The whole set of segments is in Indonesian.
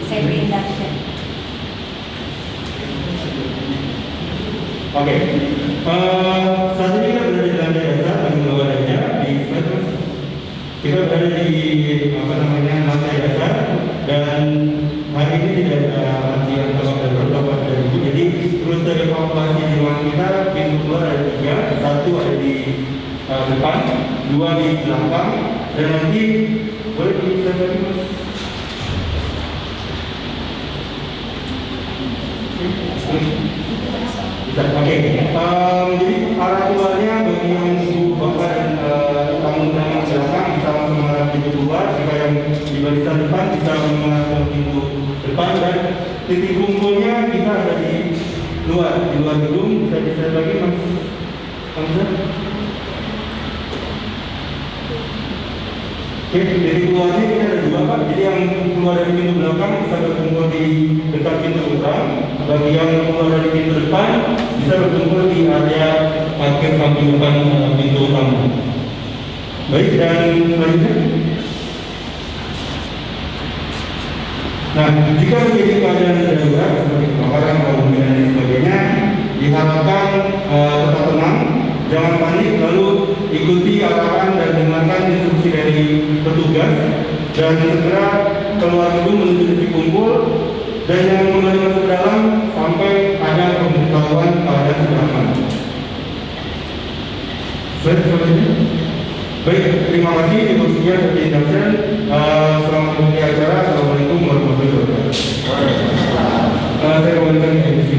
safety induction. Oke, saat ini kita berada di lantai dasar bagi penggawaannya di slide. Kita berada di lantai dasar dan hari ini tidak ada antrian dapat dari ibu. Jadi rute evakuasi di ruangan kita pintu keluar ada 3, 1 ada di depan, 2 di belakang, dan nanti boleh dijelaskan lagi mas? Bisa, oke. Jadi arah keluarnya bagi yang ibu bapak dan tamu-tamu belakang bisa langsung mengarah pintu keluar. Jika yang di barisan depan bisa mengarah ke pintu depan, dan titik kumpulnya kita ada di luar gedung. Bisa dilihat lagi mas Hamzah. Oke, jadi keluarnya kita ada 2 pak. Jadi yang keluar dari pintu belakang bisa berkumpul di dekat pintu utama. Bagi yang keluar dari pintu depan bisa berkumpul di area parkir samping depan pintu utama. Baik, dan selanjutnya. Nah, jika terjadi keadaan darurat seperti kebakaran, kebakaran dan sebagainya, diharapkan tetap tenang, jangan panik, lalu ikuti arahan dan dengarkan instruksi dari petugas, dan segera keluar gedung menuju titik kumpul, dan jangan kembali masuk ke dalam sampai ada pemberitahuan keadaan sudah aman. Baik, terima kasih ibu sekian seperti induction. Selamat mengikuti acara. Assalamualaikum warahmatullahi wabarakatuh. Saya kembalikan ke MC.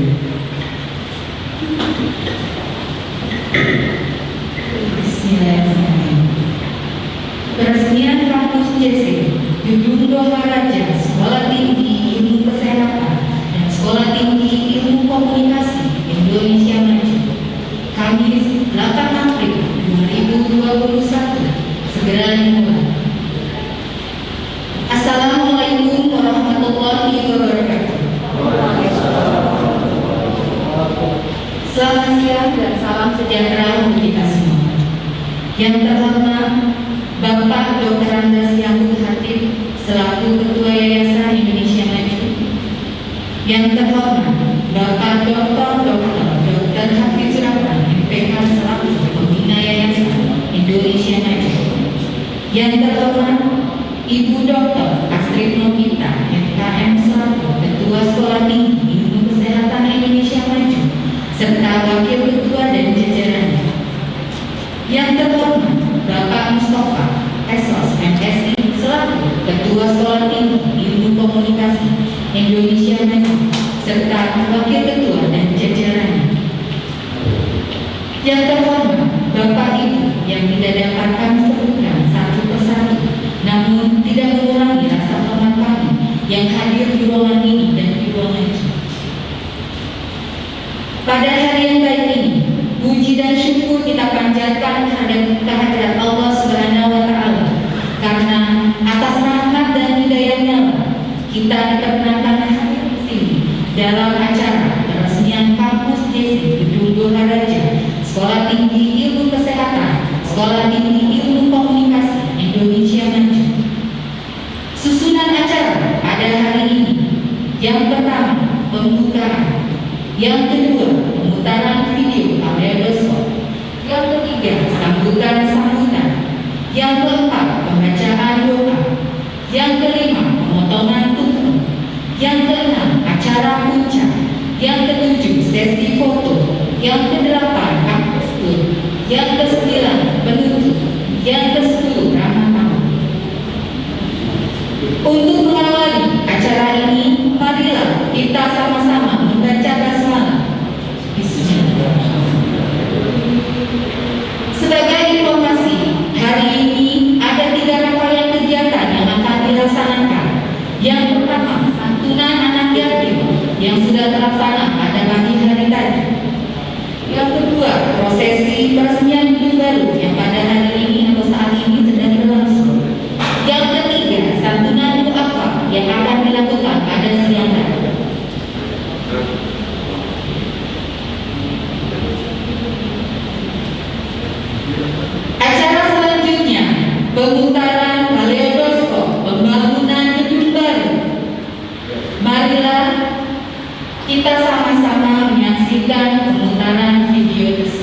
Bismillahirrahmanirrahim. Peresmian kampus JC Gedung Raja Sekolah Tinggi Ilmu Kesehatan dan Sekolah Tinggi Ilmu Komunikasi Indonesia Maju, Kamis 8 April 2021 segera dimulai. Assalamualaikum warahmatullahi wabarakatuh. Selamat siang dan salam sejahtera untuk kita semua. Yang terhormat Bapak Dr. Andas Yakub Hatip selaku Ketua Yayasan Indonesia Maju. Yang terhormat Bapak Dr. Hafiz Rahman MPH selaku Pembina Yayasan Indonesia Maju. Yang terhormat Ibu Dr. Astrid Novita MKM selaku Ketua Sekolah Tinggi Ilmu Kesehatan Indonesia Maju serta Wakil Ketua dan jajarannya. Yang terhormat Bapak Mustafa Esos MSI selaku Ketua Sekolah Tinggi Ilmu Komunikasi Indonesia Maju serta Wakil Ketua dan jajarannya. Yang terhormat Bapak Ibu yang tidak dapat kami sebutkan satu persatu, namun tidak mengurangi rasa hormat kami yang hadir di ruangan ini dan di ruangan itu. Pada hari yang baik ini, puji dan syukur kita panjatkan kehadirat Allah Subhanahu wa Ta'ala, karena atas rahmat dan hidayahnya kita diperkenankan hadir di sini dalam acara peresmian kampus JC Gedung Raja Sekolah Tinggi Ilmu Kesehatan, Sekolah Tinggi Ilmu Komunikasi Indonesia Maju. Susunan acara pada hari ini, yang pertama pembukaan, yang kedua pemutaran video kaleidoskop, yang ketiga sambutan, yang keempat pembacaan doa, yang kelima pemotongan tumpeng, yang keenam acara puncak, yang ketujuh sesi foto, yang kedelapan kampus tour, yang kesembilan penutup, yang ke-10 ramah tamah. Untuk mengawali acara ini, marilah kita sama-sama membaca basmalah. Sebagai informasi, hari ini ada 3 rangkaian kegiatan yang akan dilaksanakan. Yang pertama, santunan anak yatim yang sudah terlaksana pada pagi hari tadi. Yang kedua, prosesi peresmian gedung baru yang pada hari ini atau saat ini sedang berlangsung. Yang ketiga, santunan mu'afa yang akan dilakukan pada siang hari. Acara selanjutnya, pemutaran kaleidoskop pembangunan gedung baru. Kita sama-sama menyaksikan pemutaran video tersebut.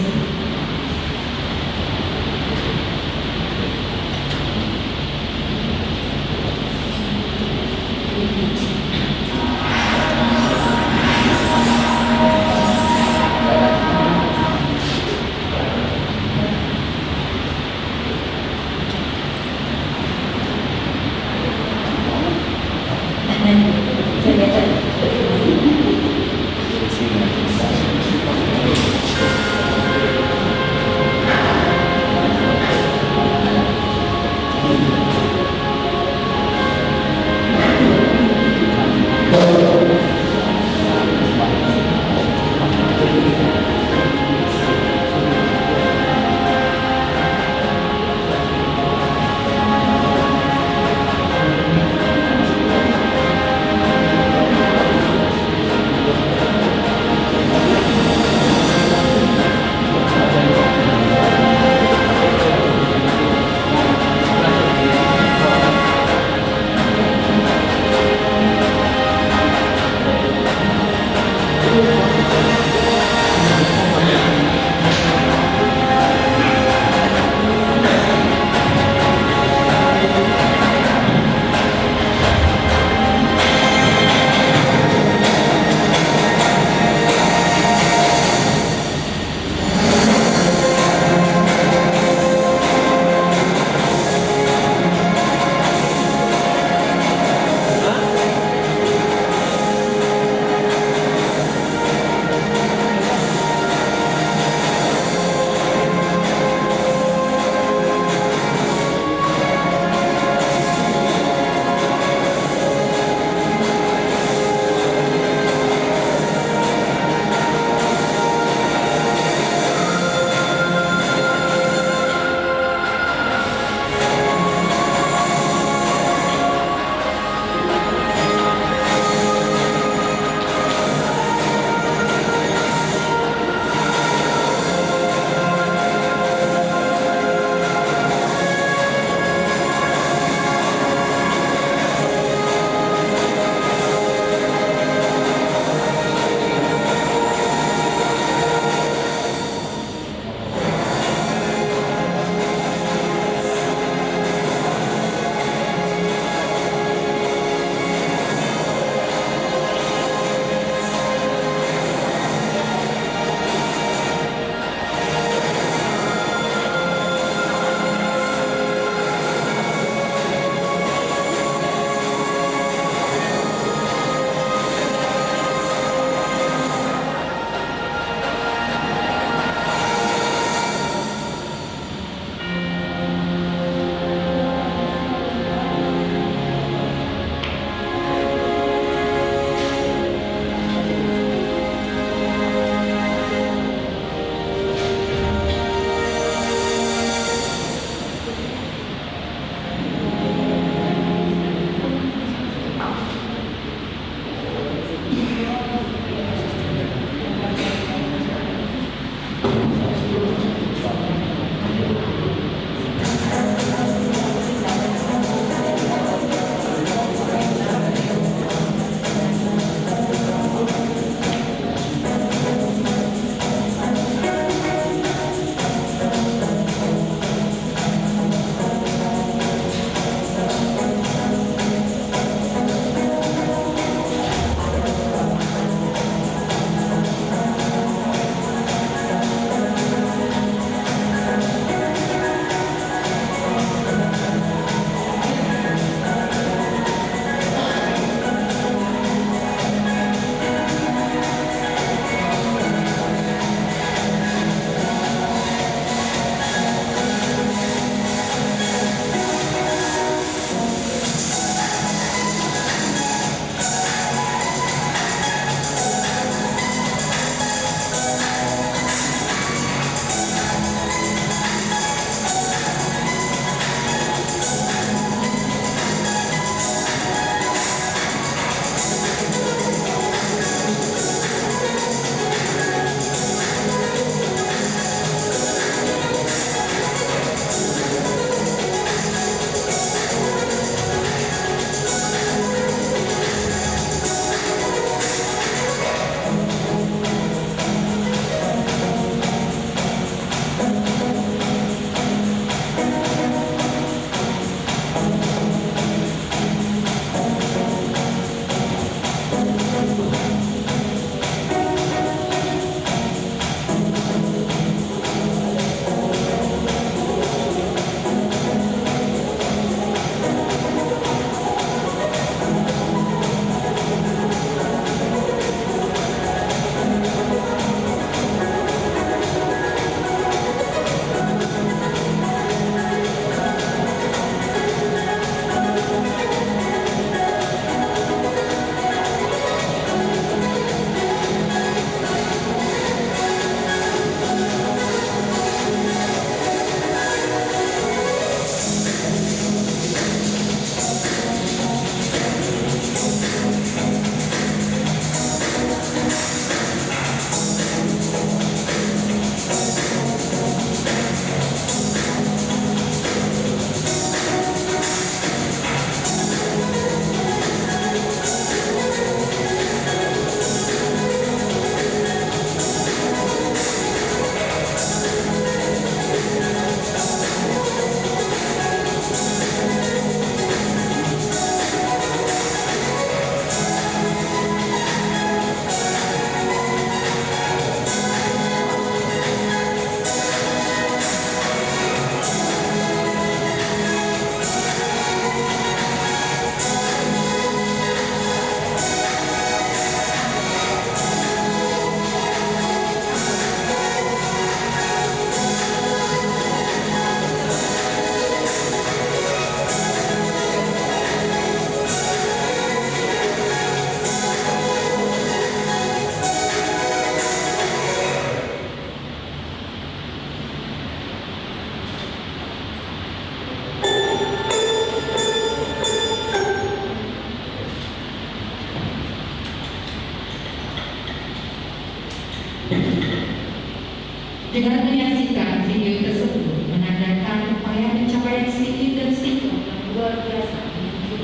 Dengan menyaksikan video tersebut menandakan upaya pencapaian sedikit dan sedikit yang luar biasa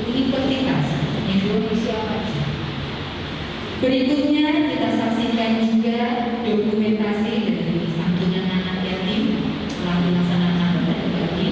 Universitas Indonesia Maju. Berikutnya kita saksikan juga dokumentasi dari santunan anak yatim telah dilaksanakan pada pagi.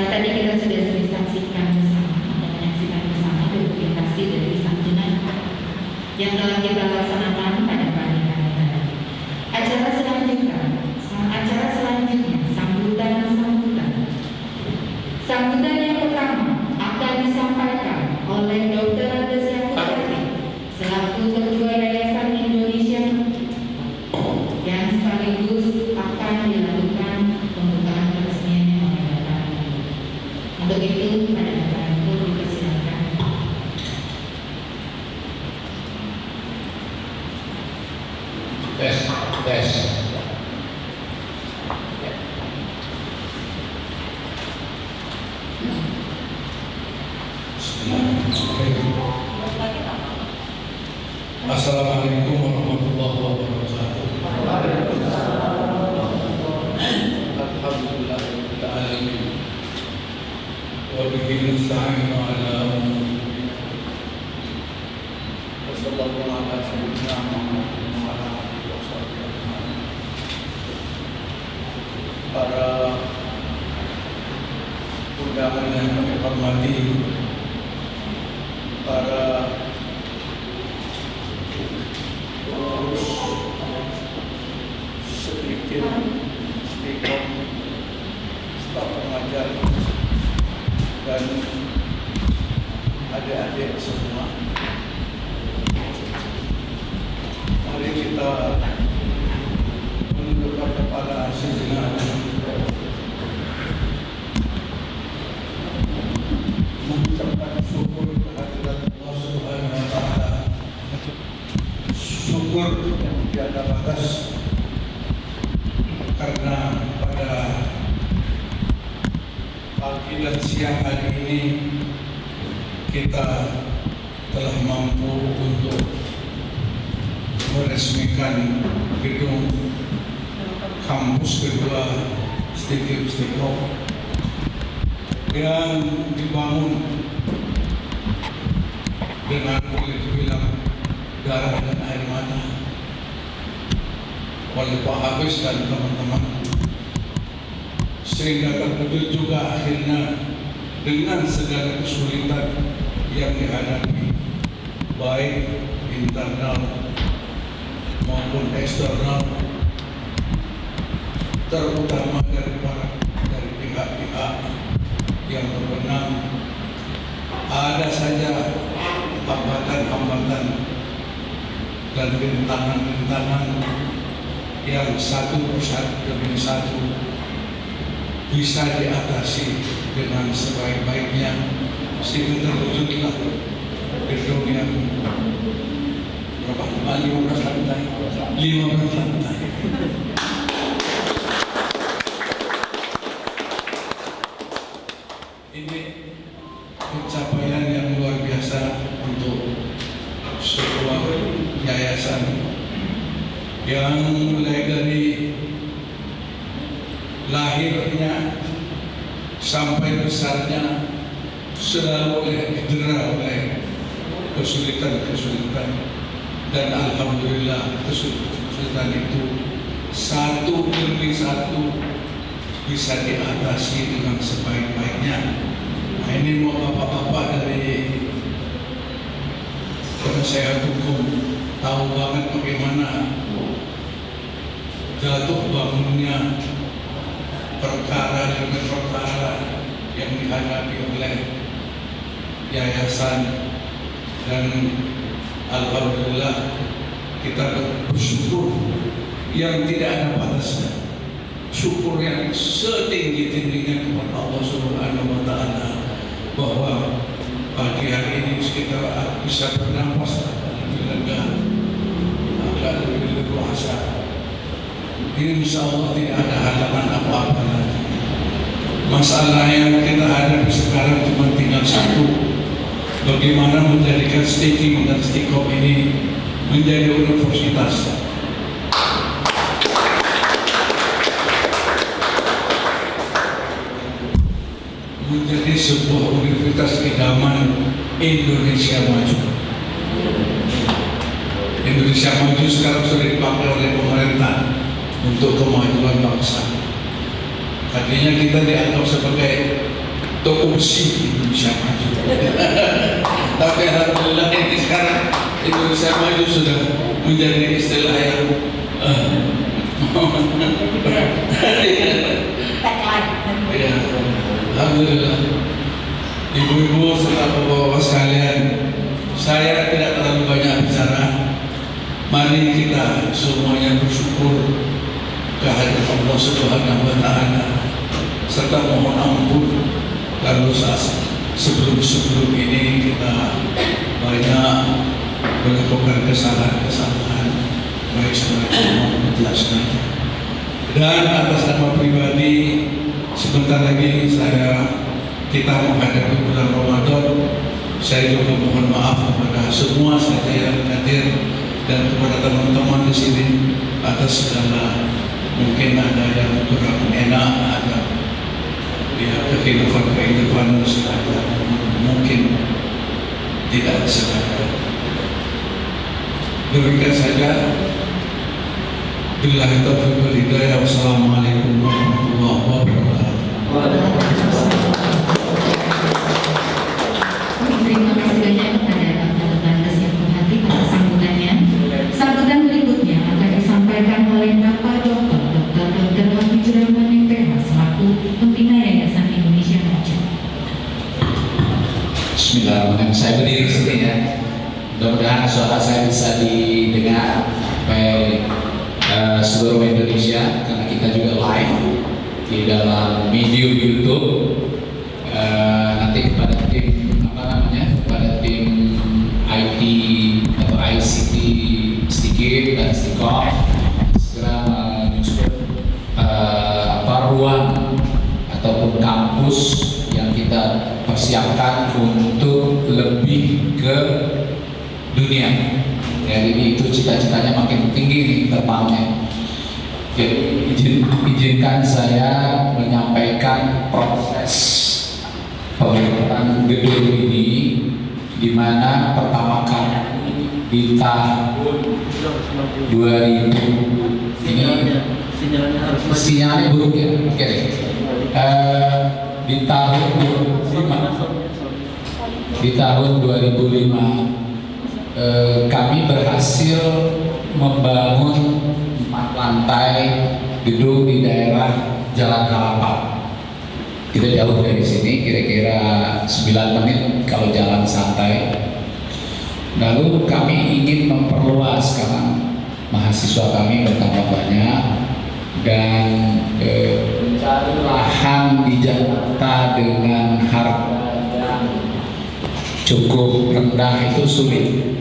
Tadi kita sudah saksikan bersama dan menyaksikan bersama dokumentasi dari santunan yang telah kita laksanakan pada pagi hari tadi. Acara selanjutnya sambutan yang pertama akan disampaikan oleh Dr. Anastasia Putri selaku Ketua Yayasan Indonesia yang sekaligus akan dilakukan pembukaan peresmiannya oleh Bapak. Untuk itu pada Bapak itu dipersilakan. Tes. Assalamualaikum warahmatullahi wabarakatuh. Alhamdulillahirabbil alamin. Wa bihi nasta'inu ala umuri. Wassallallahu ala sayyidina Muhammadin wa ala alihi washabbihi ajma'in. Para undangan yang kami hormati, para sedikit speaker, staf pengajar, dan adik-adik semua. Mari kita menundukkan kepala sejenak, mengucapkan syukur kehadirat Allah Subhanahu wa Ta'ala. Syukur yang tiada batas, karena pada pagi dan siang hari ini kita telah mampu untuk meresmikan gedung kampus kedua Istiqomah yang dibangun dengan boleh dibilang darah dan air mata oleh Pak Hafiz dan teman-teman, sehingga terwujud juga akhirnya dengan segala kesulitan yang dihadapi baik internal maupun eksternal, terutama dari pihak-pihak yang berwenang. Ada saja hambatan-hambatan dan rintangan-rintangan yang satu demi satu bisa diatasi dengan sebaik-baiknya, sehingga terwujudlah gedung yang berapa? 15 lantai. Ini pencapaian yang luar biasa untuk sebuah yayasan yang mulai dari lahirnya sampai besarnya selalu didera oleh kesulitan-kesulitan, dan alhamdulillah kesulitan kesulitan itu satu demi satu bisa diatasi dengan sebaik-baiknya. Nah, ini mau bapak-bapak dari penasehat hukum tahu banget bagaimana jatuh bangunnya perkara demi perkara yang dihadapi oleh yayasan, dan alhamdulillah kita bersyukur yang tidak ada batasnya, syukur yang setinggi-tingginya kepada Allah Subhanahu wa Ta'ala bahwa pagi hari ini kita bisa bernafas lebih lega, agak lebih leluasa. Ini insya Allah tidak ada halangan apa-apa lagi. Masalah yang kita hadapi sekarang cuma tinggal satu, bagaimana menjadikan Stikim dan Stikom ini menjadi universitas. Menjadi sebuah universitas idaman Indonesia maju. Indonesia maju sekarang sudah dipakai oleh pemerintah untuk kemajuan bangsa. Tadinya kita dianggap sebagai toko besi Indonesia maju. Tapi alhamdulillah ini sekarang Indonesia maju sudah menjadi istilah yang ya, alhamdulillah. Ibu-ibu serta bapak-bapak sekalian, saya tidak terlalu banyak bicara. Mari kita semuanya bersyukur kehadirat Allah Subhanahu wa Ta'ala, serta mohon ampun kalau sebelum ini kita banyak melakukan kesalahan-kesalahan baik secara maupun jelasnya. Dan atas nama pribadi, sebentar lagi kita menghadapi bulan Ramadan. Saya juga mohon maaf kepada semua saja yang hadir dan kepada teman-teman di sini atas segala mungkin ada yang kurang enak, ada ya kekhilafan ada mungkin tidak disengaja. Demikian saja. Billahi taufiq wal hidayah. Wassalamualaikum warahmatullahi wabarakatuh. Terima kasih banyak kepada Bapak Lantas yang berhati atas sambutannya. Sambutan berikutnya akan disampaikan oleh Bapak Dr. Hafizur Rahman MPH selaku pembina Yayasan Indonesia Maju. Bismillahirrahmanirrahim. Saya berdiri di sini ya. Mudah-mudahan suara saya bisa didengar oleh seluruh Indonesia, karena kita juga live di dalam video YouTube. Nanti kepada tim kepada tim IT atau ICT Stikim dan Stikom segera menyusun ruang ataupun kampus yang kita persiapkan untuk lebih ke dunia. Jadi itu cita-citanya makin tinggi nih terbangnya. Jadi izinkan saya menyampaikan proses pembangunan gedung ini, di mana pertama kali di tahun 2000 ini sinyalnya buruk ya. Oke. Di tahun 2005 kami berhasil membangun 4 lantai gedung di daerah Jalan Harapan. Kita jauh dari sini, kira-kira 9 menit kalau jalan santai. Lalu kami ingin memperluas karena mahasiswa kami bertambah banyak, dan mencari lahan di Jakarta dengan harga yang cukup rendah itu sulit.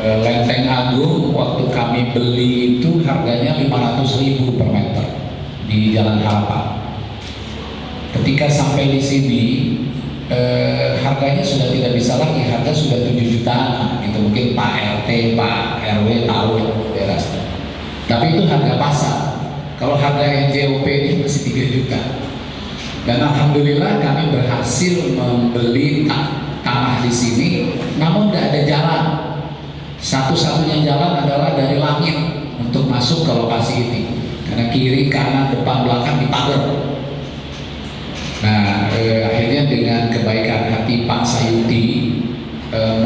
Lenteng Agung waktu kami beli itu harganya 500.000 per meter di Jalan Harapan. Ketika sampai di sini harganya sudah tidak bisa lagi, harga sudah 7 jutaan gitu. Mungkin Pak RT, Pak RW tahu daerah. Tapi itu harga pasar. Kalau harga NJOP ini masih 3 juta. Dan alhamdulillah kami berhasil membeli tanah di sini, namun tidak ada jalan. Satu-satunya satu-satunya jalan adalah dari langit untuk masuk ke lokasi ini, karena kiri, kanan, depan, belakang dipagar. Nah, akhirnya dengan kebaikan hati Pak Sayuti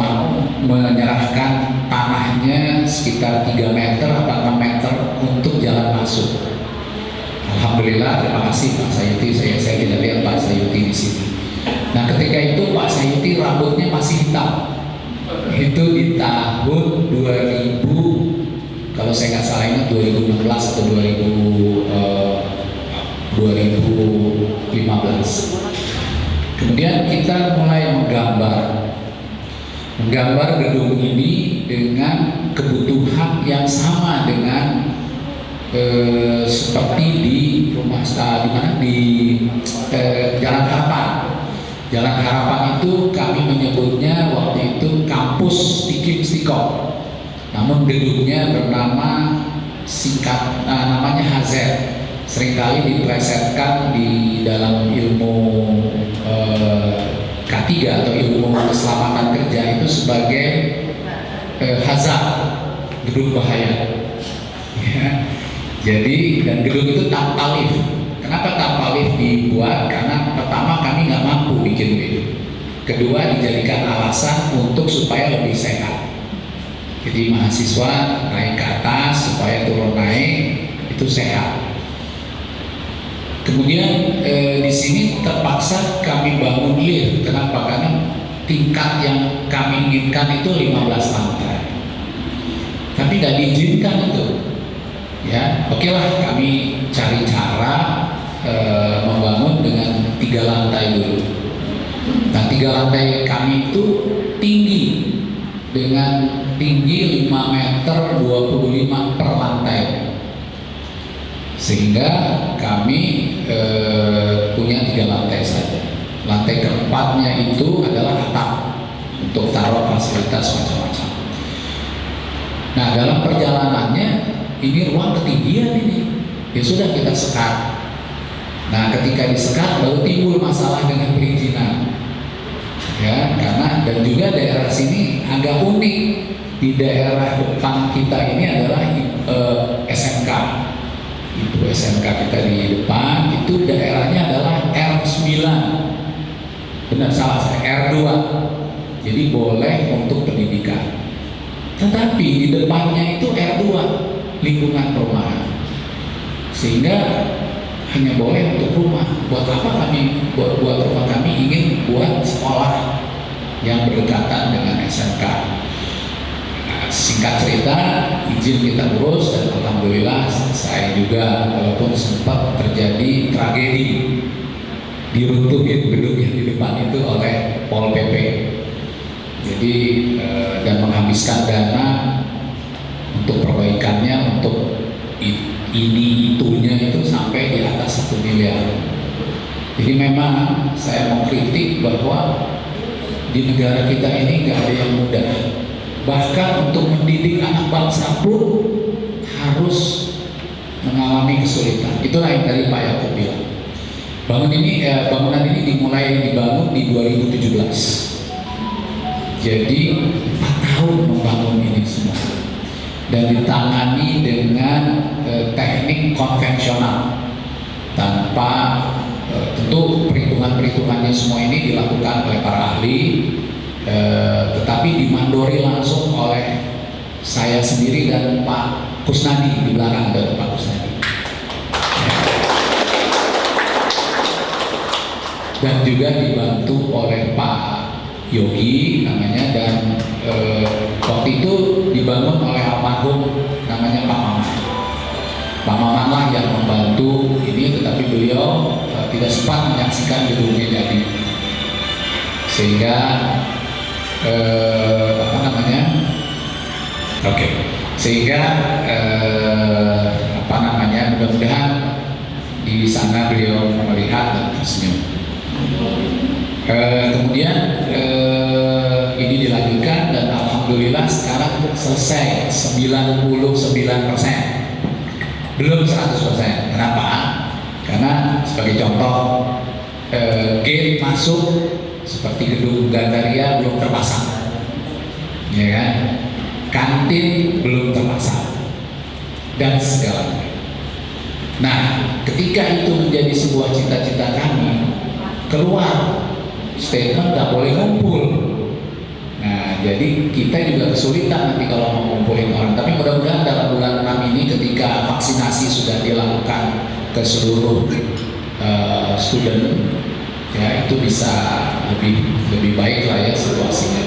mau menyerahkan tanahnya sekitar 3 meter atau 6 meter untuk jalan masuk. Alhamdulillah, terima kasih Pak Sayuti. Saya tidak lihat Pak Sayuti di sini. Nah, ketika itu Pak Sayuti rambutnya masih hitam. Itu di tahun 2000, kalau saya nggak salah ingat 2016 atau 2015. Kemudian kita mulai menggambar gedung ini dengan kebutuhan yang sama dengan seperti di rumah di Jalan Harapan. Jalan Harapan itu kami menyebutnya waktu itu kampus Tikim Stikok. Namun gedungnya bernama namanya HZ. Seringkali diplesetkan di dalam ilmu K3 atau ilmu keselamatan kerja itu sebagai hazard, gedung bahaya. Ya. Jadi, dan gedung itu tanpa lift. Kenapa tanpa lift dibuat? Karena pertama kami nggak mampu bikin lift. Kedua, dijadikan alasan untuk supaya lebih sehat. Jadi mahasiswa naik ke atas supaya turun naik itu sehat. Kemudian di sini terpaksa kami bangun lift. Kenapa? Karena tingkat yang kami inginkan itu 15 lantai. Tapi tidak diizinkan itu. Ya, oke lah, kami cari cara membangun dengan 3 lantai dulu. Nah, 3 lantai kami itu tinggi dengan tinggi 5 meter 25 per lantai. Sehingga kami punya 3 lantai saja. Lantai keempatnya itu adalah atap untuk taruh fasilitas macam-macam. Nah, dalam perjalanannya ini ruang ketinggian ini, ya sudah kita sekat. Nah, ketika disekat baru timbul masalah dengan perizinan. Ya, karena dan juga daerah sini agak unik. Di daerah depan kita ini adalah SMK. Itu SMK kita di depan, itu daerahnya adalah R9. Benar, salah saya, R2. Jadi boleh untuk pendidikan. Tetapi di depannya itu R2, lingkungan perumahan. Sehingga hanya boleh untuk rumah. Buat apa kami buat rumah kami ingin buat sekolah yang berdekatan dengan SMK. Singkat cerita, izin kita urus dan alhamdulillah saya juga walaupun sempat terjadi tragedi diruntuhin gedung yang di depan itu oleh Pol PP. Jadi dan menghabiskan dana untuk perbaikannya, untuk itunya itu sampai di atas 1 miliar. Jadi memang saya mau kritik bahwa di negara kita ini nggak ada yang mudah. Bahkan untuk mendidik anak bangsa pun harus mengalami kesulitan. Itulah yang tadi Pak Yakub bilang. Bangunan ini dibangun di 2017. Jadi 4 tahun membangun ini semua dan ditangani dengan teknik konvensional tanpa tentu perhitungannya semua ini dilakukan oleh para ahli. Tetapi dimandori langsung oleh saya sendiri dan Pak Kusnadi. Di belakang ada Pak Kusnadi. Dan juga dibantu oleh Pak Yogi namanya, dan waktu itu dibangun oleh almarhum namanya Pak Maman. Pak Maman lah yang membantu ini, tetapi beliau tidak sempat menyaksikan gedungnya jadi. Sehingga mudah-mudahan di sana beliau melihat dan tersenyum. Kemudian ini dilanjutkan dan alhamdulillah sekarang selesai 99%, belum 100%. Kenapa? Karena sebagai contoh gate masuk seperti gedung Gandaria belum terpasang, ya kan? kantin belum terpasang, dan segala. Nah, ketika itu menjadi sebuah cita-cita kami, keluar statement nggak boleh ngumpul. Nah, jadi kita juga kesulitan nanti kalau mau ngumpulin orang. Tapi mudah-mudahan dalam bulan 6 ini ketika vaksinasi sudah dilakukan ke seluruh student, ya itu bisa lebih baik lah ya situasinya.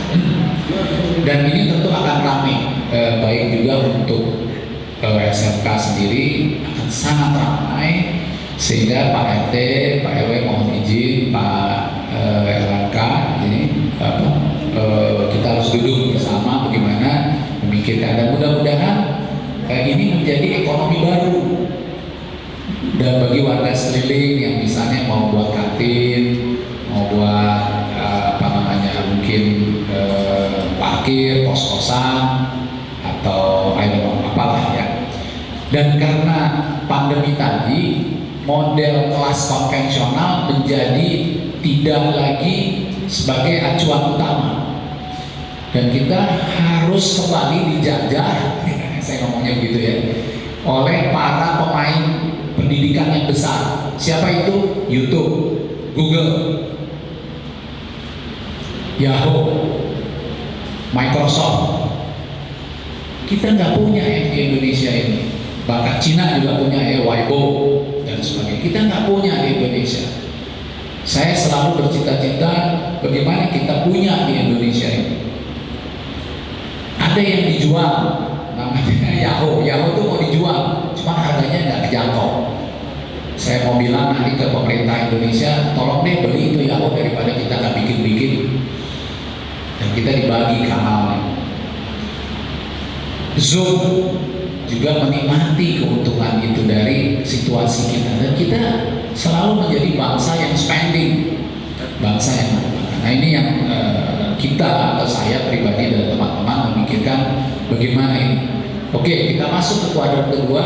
Dan ini tentu akan ramai, baik juga untuk SMK sendiri akan sangat ramai, sehingga Pak RT, Pak RW mohon izin, Pak LNK ini kita harus duduk bersama bagaimana memikirkan, dan mudah-mudahan ini menjadi ekonomi baru dan bagi warga sekeliling yang misalnya mau buat kantin, mau buat mungkin parkir, kos-kosan atau apalah ya. Dan karena pandemi tadi, model kelas konvensional menjadi tidak lagi sebagai acuan utama, dan kita harus kembali dijajah saya ngomongnya begitu ya, oleh para pemain pendidikan yang besar. Siapa itu? YouTube, Google, Yahoo, Microsoft. Kita nggak punya ya di Indonesia ini. Bahkan Cina juga punya ya, Weibo dan sebagainya. Kita nggak punya di Indonesia. Saya selalu bercita-cita bagaimana kita punya di Indonesia ini. Ada yang dijual, namanya Yahoo. Yahoo itu mau dijual, cuma harganya nggak terjangkau. Saya mau bilang nanti ke pemerintah Indonesia, tolong deh beli itu Yahoo daripada kita nggak bikin-bikin. Dan kita dibagi kanalnya. Zoom juga menikmati keuntungan itu dari situasi kita, dan kita selalu menjadi bangsa yang spending, bangsa yang menggunakan. Nah ini yang kita atau saya pribadi dan teman-teman memikirkan bagaimana ini. Oke, kita masuk ke kuadran kedua.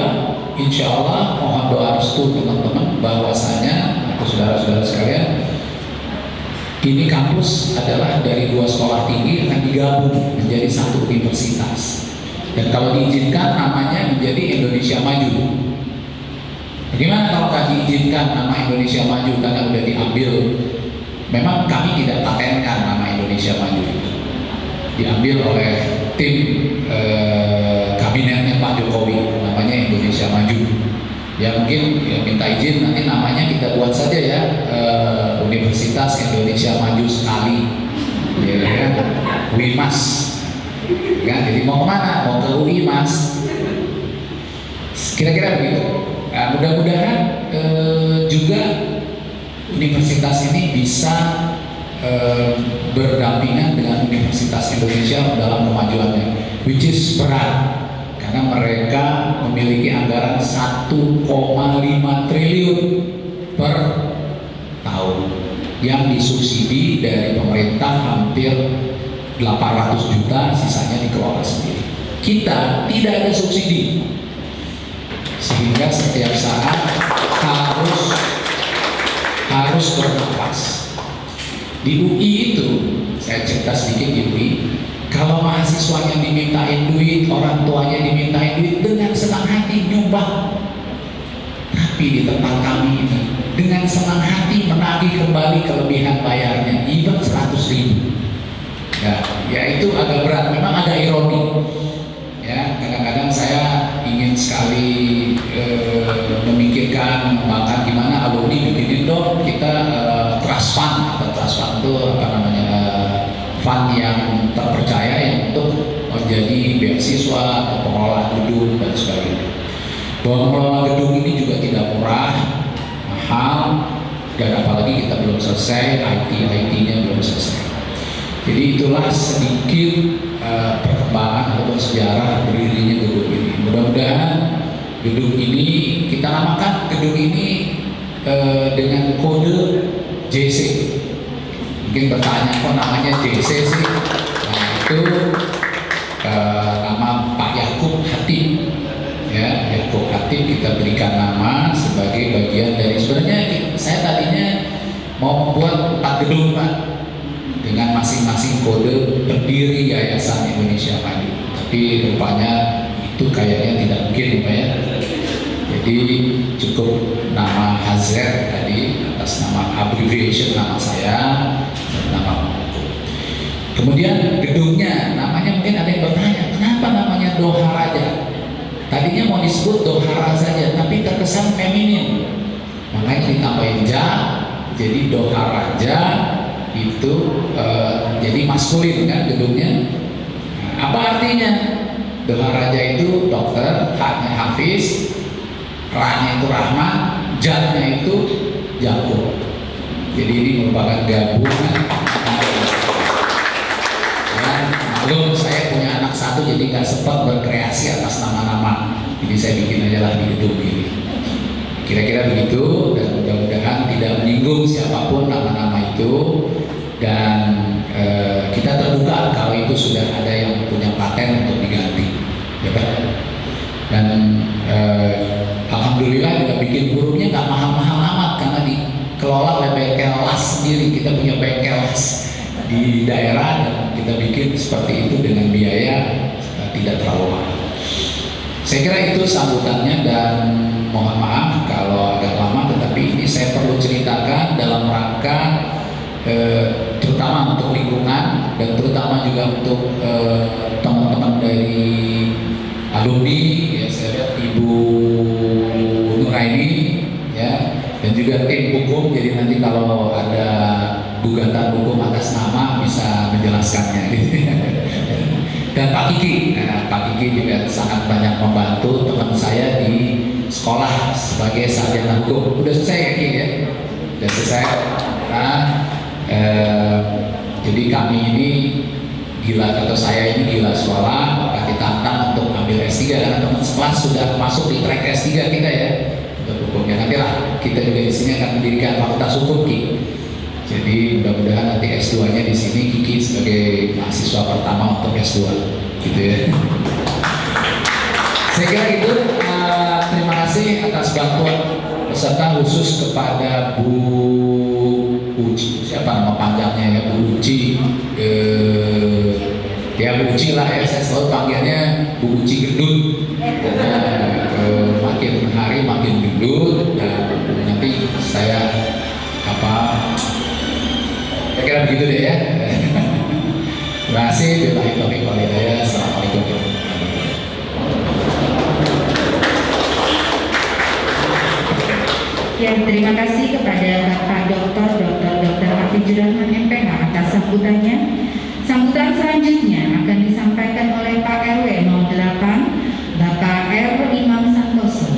Insya Allah mohon doa restu teman-teman bahwasanya atau saudara-saudara sekalian, ini kampus adalah dari 2 sekolah tinggi akan digabung menjadi 1 universitas. Dan kalau diizinkan namanya menjadi Indonesia Maju. Bagaimana kalau nggak diizinkan nama Indonesia Maju karena udah diambil? Memang kami tidak patenkan nama Indonesia Maju itu. Diambil oleh tim kabinetnya Pak Jokowi, namanya Indonesia Maju. Ya mungkin ya, minta izin nanti namanya kita buat saja ya, Universitas Indonesia Maju sekali, ya kan? WIMAS. Kan? Jadi mau kemana? Mau ke UI Mas. Kira-kira begitu. Nah, mudah-mudahan juga universitas ini bisa berdampingan dengan Universitas Indonesia dalam kemajuannya, which is berat karena mereka memiliki anggaran 1,5 triliun per tahun yang disubsidi dari pemerintah hampir 800 juta, sisanya dikelola sendiri. Kita tidak ada subsidi, sehingga setiap saat harus bernafas. Di UI itu, saya cerita sedikit di UI, kalau mahasiswanya dimintain duit, orang tuanya dimintain duit, dengan senang hati nyumbang. Tapi di tempat kami ini, dengan senang hati menagih kembali kelebihan bayarnya, even 100.000. Ya itu agak berat, memang agak ironi. Ya, kadang-kadang saya ingin sekali memikirkan, mengembangkan gimana alumni bikinin dong kita trust fund, atau trust fund itu apa namanya, fund yang terpercaya yang untuk menjadi beasiswa atau pengelola gedung dan sebagainya. Bahwa mengelola gedung ini juga tidak murah, mahal, dan apalagi kita belum selesai, IT-nya belum selesai. Jadi itulah sedikit perkembangan atau sejarah berdirinya gedung ini. Mudah-mudahan gedung ini, kita namakan gedung ini dengan kode JC. Mungkin bertanya kok namanya JC sih? Nah itu nama Pak Yakub Hatip. Ya, Yakub Hatip kita berikan nama sebagai bagian dari, sebenarnya saya tadinya mau membuat 4 gedung Pak, dengan masing-masing kode pendiri Yayasan Indonesia Maju. Tapi tapi rupanya itu kayaknya tidak mungkin Pak ya. Jadi cukup nama Hazer tadi atas nama abbreviation nama saya dan nama buku. Kemudian gedungnya namanya mungkin ada yang bertanya, kenapa namanya Doharaja? Tadinya mau disebut Dohara saja, tapi terkesan feminin. Makanya ditambahin ja, jadi Doharaja itu jadi maskulin kan gedungnya. Nah, apa artinya? Doharaja itu dokter, haknya hafiz, ra-nya itu rahmat, ja-nya itu jago. Jadi ini merupakan gabungan. Dan maklum saya punya anak satu, jadi nggak sempat berkreasi atas nama-nama. Jadi saya bikin aja lah di gedung ini. Kira-kira begitu, dan mudah-mudahan tidak menyinggung siapapun nama-nama itu. Dan kita terbuka kalau itu sudah ada yang punya paten untuk diganti, ya kan? Dan alhamdulillah juga bikin hurufnya nggak mahal-mahal amat karena dikelola oleh bengkel las sendiri. Kita punya bengkel las di daerah dan kita bikin seperti itu dengan biaya tidak terlalu mahal. Saya kira itu sambutannya dan mohon maaf kalau agak lama, tetapi ini saya perlu ceritakan dalam rangka terutama untuk lingkungan dan terutama juga untuk teman-teman dari alumni, ya saya lihat Ibu Nuraini ya, dan juga tim hukum, jadi nanti kalau ada gugatan hukum atas nama bisa menjelaskannya dan Pak Kiki. Nah, Pak Kiki juga sangat banyak membantu teman saya di sekolah sebagai sarjana hukum. Udah selesai ya Ki ya? Udah selesai. Nah, jadi kami ini gila, atau saya ini gila sekolah, maka ditantang untuk ambil S3 karena teman sekelas sudah masuk di track S3 kita ya untuk hukumnya. Nantilah kita juga di sini akan mendirikan fakultas hukum Ki. Jadi mudah-mudahan nanti S2-nya di sini Kiki sebagai mahasiswa pertama untuk S2 gitu ya. Saya kira itu. Terima kasih atas bantuan peserta, khusus kepada Bu Uci, siapa nama panjangnya ya, Bu Uci, ya Bu Uci lah ya, saya selalu panggilnya Bu Uci Gendut karena makin hari makin gendut, dan nanti saya kira begitu deh ya. Terima kasih. Billahi taufiq wal hidayah. Assalamualaikum. Ya, terima kasih kepada Bapak Dr. Hafizur Rahman MPH atas sambutannya. Sambutan selanjutnya akan disampaikan oleh Pak RW 08, Bapak R. Imam Santoso.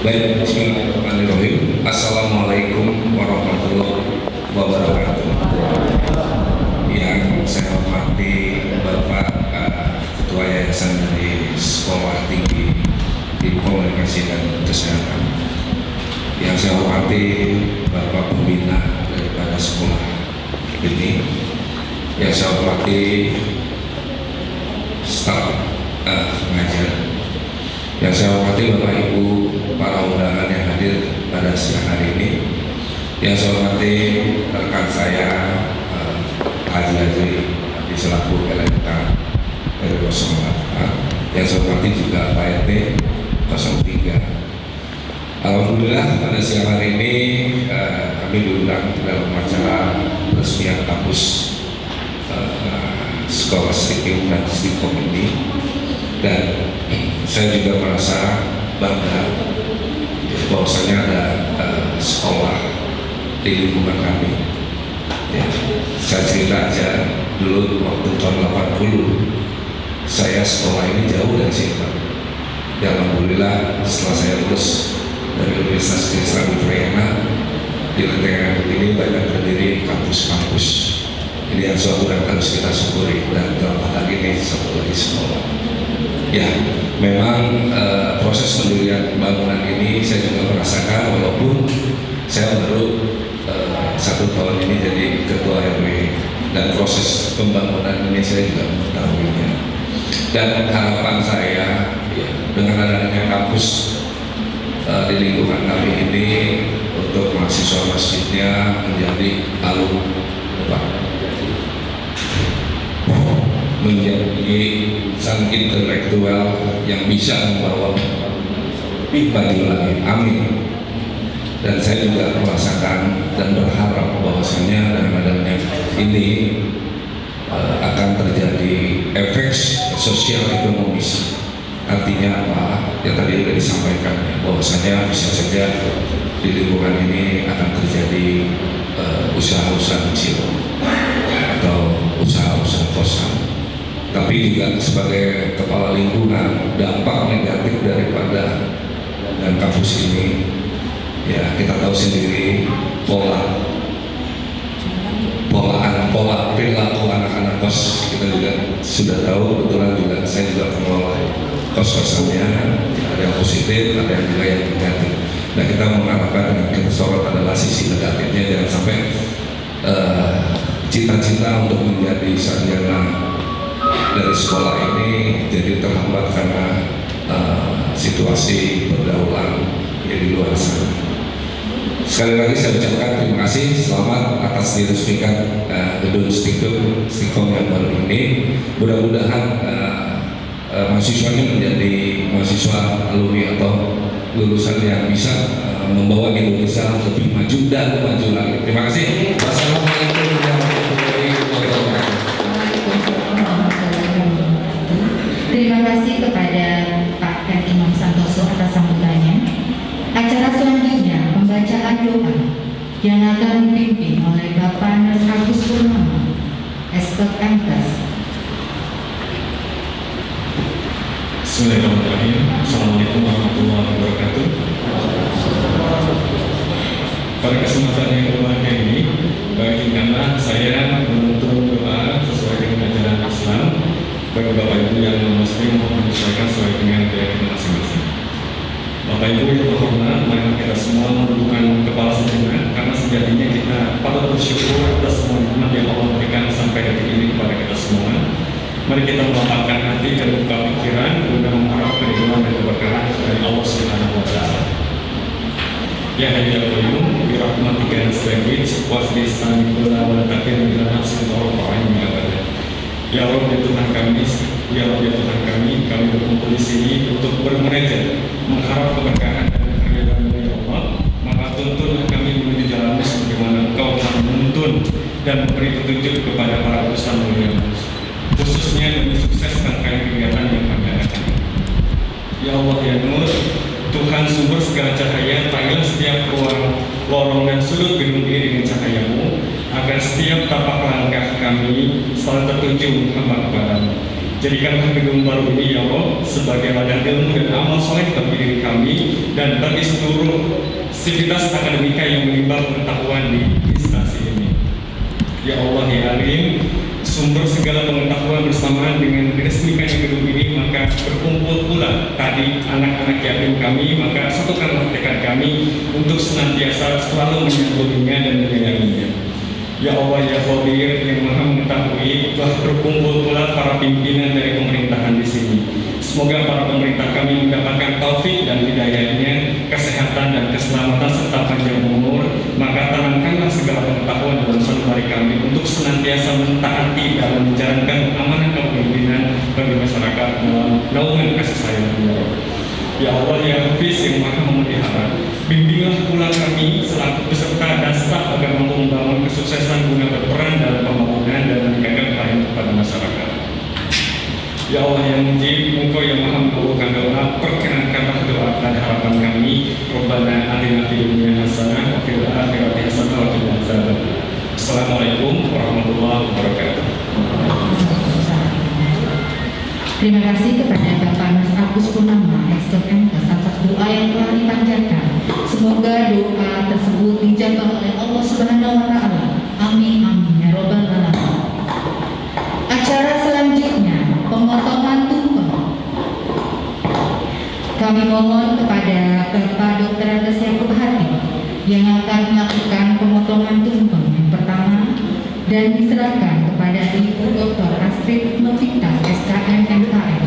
Baik, bismillahirrahmanirrahim. Assalamualaikum warahmatullahi wabarakatuh. Yang saya hormati Bapak Ketua Yayasan dari Sekolah Tinggi Ilmu Komunikasi dan Kesehatan. Yang saya hormati Bapak Pembina daripada sekolah ini. Yang saya hormati staf pengajar. Yang saya hormati Bapak Ibu para undangan yang hadir pada siang hari ini. Yang saya hormati rekan saya Haji di selaku LMK RW 08. Yang saya hormati juga Pak RT 03. Alhamdulillah pada siang hari ini kami diundang dalam acara peresmian kampus Sekolah Ilmu dan Istiqom ini, dan saya juga merasa bangga bahwasanya ada sekolah di lingkungan kami. Ya, saya cerita aja dulu waktu tahun 80 saya sekolah ini jauh dari sini. Ya, alhamdulillah setelah saya lulus dari Universitas Islam Udayana di lingkungan ini banyak berdiri kampus-kampus. Ini yang suatu yang harus kita syukuri, dan dalam hal ini satu lagi sekolah. Ya, memang proses pendirian bangunan ini saya juga merasakan, walaupun saya baru 1 tahun ini jadi ketua RW, dan proses pembangunan ini saya juga mengetahuinya. Dan harapan saya ya, dengan adanya kampus di lingkungan kami ini untuk mahasiswa mahasiswa masjidnya menjadi menjadi sang intelektual yang bisa membawa maju lagi. Amin. Dan saya juga merasakan dan berharap bahwasanya dengan adanya ini akan terjadi efek sosial ekonomis. Artinya apa? Yang tadi sudah disampaikan ya, bahwasanya bisa saja di lingkungan ini akan terjadi usaha-usaha kecil atau usaha-usaha kosan. Tapi juga sebagai kepala lingkungan, dampak negatif daripada dan kampus ini, ya kita tahu sendiri pola perilaku anak-anak kos kita juga sudah tahu. Kebetulan juga saya juga mengelola kos-kosannya, ada yang positif, ada yang juga yang negatif. Nah, kita mengharapkan dengan kita sorot adalah sisi negatifnya, jangan sampai cita-cita untuk menjadi sarjana dari sekolah ini jadi terhambat karena situasi pergaulan di luar sana. Sekali lagi saya ucapkan terima kasih, selamat atas diresmikan gedung Stikom yang baru ini. Mudah-mudahan mahasiswanya menjadi mahasiswa alumni atau lulusan yang bisa membawa Indonesia lebih maju dan maju lagi. Terima kasih. Wassalamualaikum warahmatullahi wabarakatuh. Terima kasih kepada Pak M. Imam Santoso atas sambutannya. Acara selanjutnya pembacaan doa yang akan dipimpin oleh Bapak Nas Agus Purnama, Estek MTes. Bismillahirrahmanirrahim. Assalamualaikum warahmatullahi wabarakatuh. Pada kesempatan yang berbahagia ini, izinkanlah saya menuntun doa sesuai dengan ajaran Islam bagi Bapak Ibu yang non-Muslim mohon menyesuaikan sesuai dengan keyakinan masing-masing. Bapak Ibu yang terhormat, mari kita semua menundukkan kepala sejenak karena sejatinya kita patut bersyukur atas semua nikmat yang Allah berikan sampai detik ini kepada kita semua. Mari kita melapangkan hati dan buka pikiran guna mengharap keriduan dan keberkahan dari Allah Subhanahu wa Ta'ala. Ya Hayyu ya Qayyum, bi rahmatika nastaghits wasli sanifuna wa takfir ila nafsin wa rahim ya abada. Ya Allah ya Tuhan kami, ya Allah ya Tuhan kami berkumpul di sini untuk bermunajat, mengharap keberkahan dan keriduan dari Allah. Maka tuntunlah kami menuju jalan sebagaimana Engkau telah menuntun dan memberi petunjuk kepada para utusan mulia, khususnya demi sukses rangkaian kegiatan yang kami adakan. Ya Allah ya Nur, Tuhan sumber segala cahaya, tagilah setiap ruang, lorong dan sudut gedung ini dengan cahayamu, agar setiap tapak langkah kami selalu tertuju menghamba kepadamu. Jadikanlah gedung baru ini ya Allah sebagai ladang ilmu dan amal soleh bagi diri kami dan bagi seluruh sivitas akademika yang menimba pengetahuan di instansi ini. Ya Allah ya Alim, sumber segala pengetahuan bersamaan dengan diresmikan gedung ini, maka berkumpul pula tadi anak-anak yatim kami, maka satukanlah tekad kami untuk senantiasa selalu menyambutinya dan menyayanginya. Ya Allah ya Khadir yang maha mengetahui, telah berkumpul pula para pimpinan dari pemerintahan di sini. Semoga para pemerintah kami mendapatkan taufik dan hidayahnya, kesehatan dan keselamatan serta panjang umur. Maka tanamkanlah segala pengetahuan dalam sanubari kami untuk senantiasa mentaati dalam menjalankan amanah kepemimpinan bagi masyarakat dalam naungan kasih sayang beliau. Ya Allah ya Hafiz yang maha memelihara, bimbinglah pula kami selaku peserta dan staf agar mampu membangun kesuksesan guna berperan dalam pembangunan dan meningkatkan pelayanan kepada masyarakat. Ya Allah yang mujib, Engkau yang maha mengabulkan doa, perkenankanlah doa dan harapan kami. Rabbana atina fid dunya hasanah wa fil akhirati hasanah wa qina adzabannar. Assalamualaikum warahmatullahi wabarakatuh. Terima kasih kepada Bapak Nas Agus Purnama, Estek MTes atas doa yang telah dipanjatkan. Semoga doa tersebut dijabah oleh Allah Subhanahu wa Ta'ala. Amin amin ya robbal alamin. Acara selanjutnya pemotongan tumpeng. Kami mohon kepada Bapak Dr. Andes Yakub Hati yang akan melakukan pemotongan tumpeng yang pertama dan diserahkan kepada Ibu Dr. Astrid Novita SKM MKM.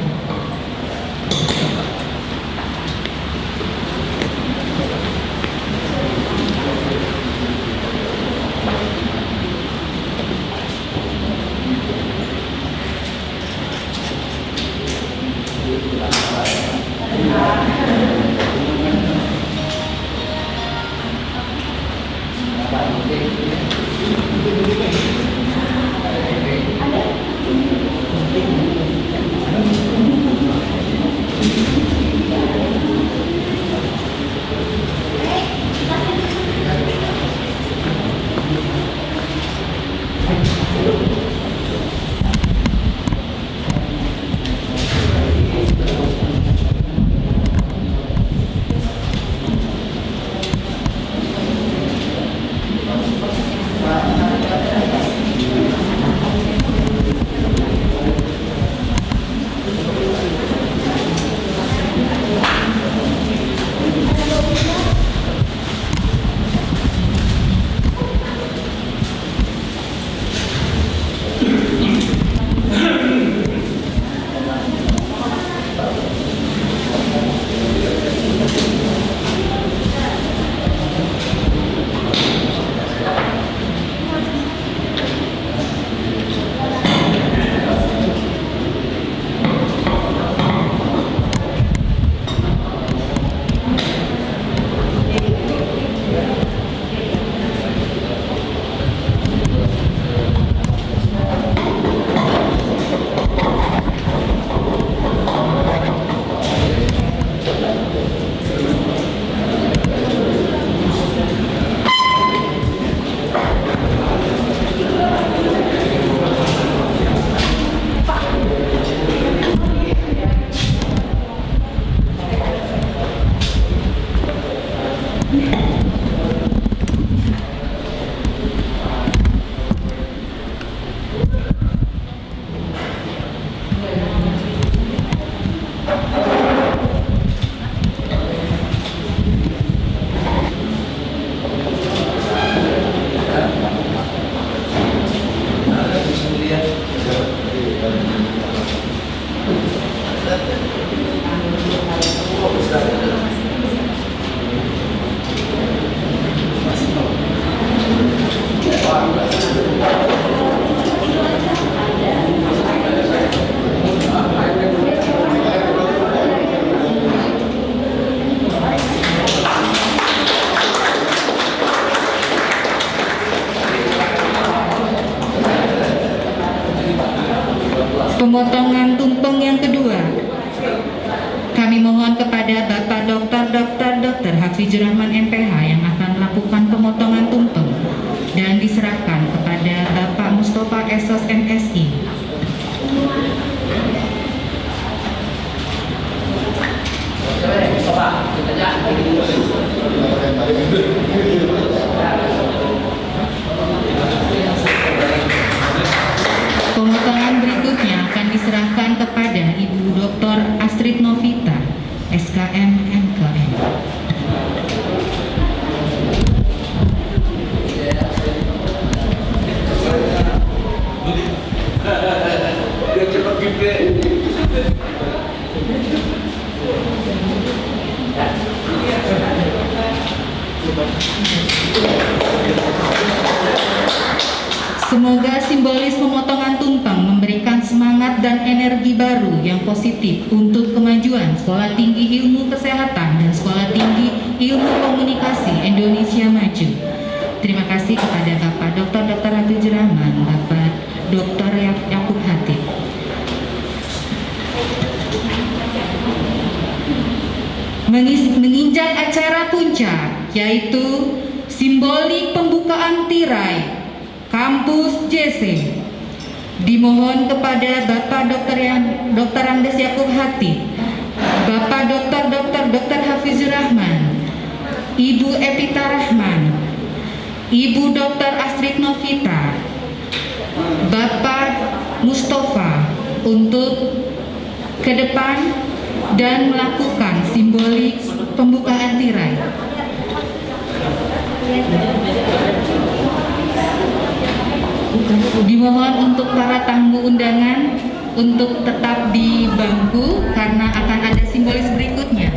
Pemotongan tumpeng yang kedua, kami mohon kepada Bapak Dr. Hafizur Rahman MPH yang akan melakukan pemotongan tumpeng dan diserahkan kepada Bapak Mustafa Esos MSI. Pemotongan berikutnya akan diserahkan kepada Ibu Dr. Astrid Novita, SKM MKM. Semoga simbolis pemotongan tumpeng memberikan semangat dan energi baru yang positif untuk kemajuan Sekolah Tinggi Ilmu Kesehatan dan Sekolah Tinggi Ilmu Komunikasi Indonesia Maju. Terima kasih kepada Bapak Dr. Hafizur Rahman, Bapak Dr. Yakub Hatip. Menginjak acara puncak, yaitu simbolik pembukaan tirai Kampus JC, dimohon kepada Bapak Dr. Andes Yakub Hatip, Bapak Dr. Hafizur Rahman, Ibu Epita Rahman, Ibu Dr. Astrid Novita, Bapak Mustafa untuk ke depan dan melakukan simbolik pembukaan tirai. Dimohon untuk para tamu undangan untuk tetap di bangku karena akan ada simbolis berikutnya.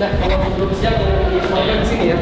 Kalau belum siap, jangan di sini ya.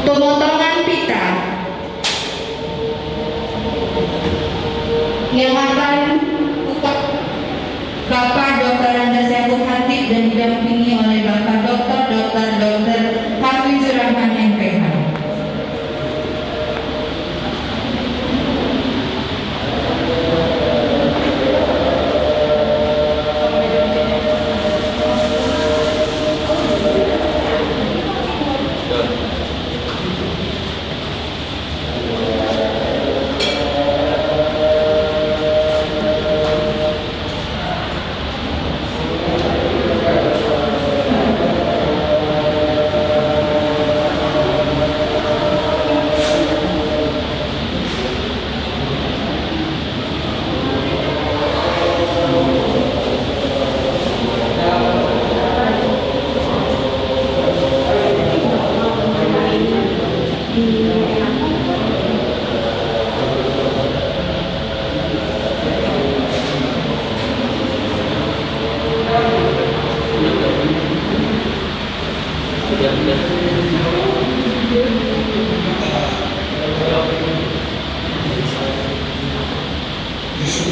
Pemotongan pita yang akan Bapak Dr. Andes Yakub Hatip dan didampingi oleh Bapak Dr. Hafizur Rahman MPH.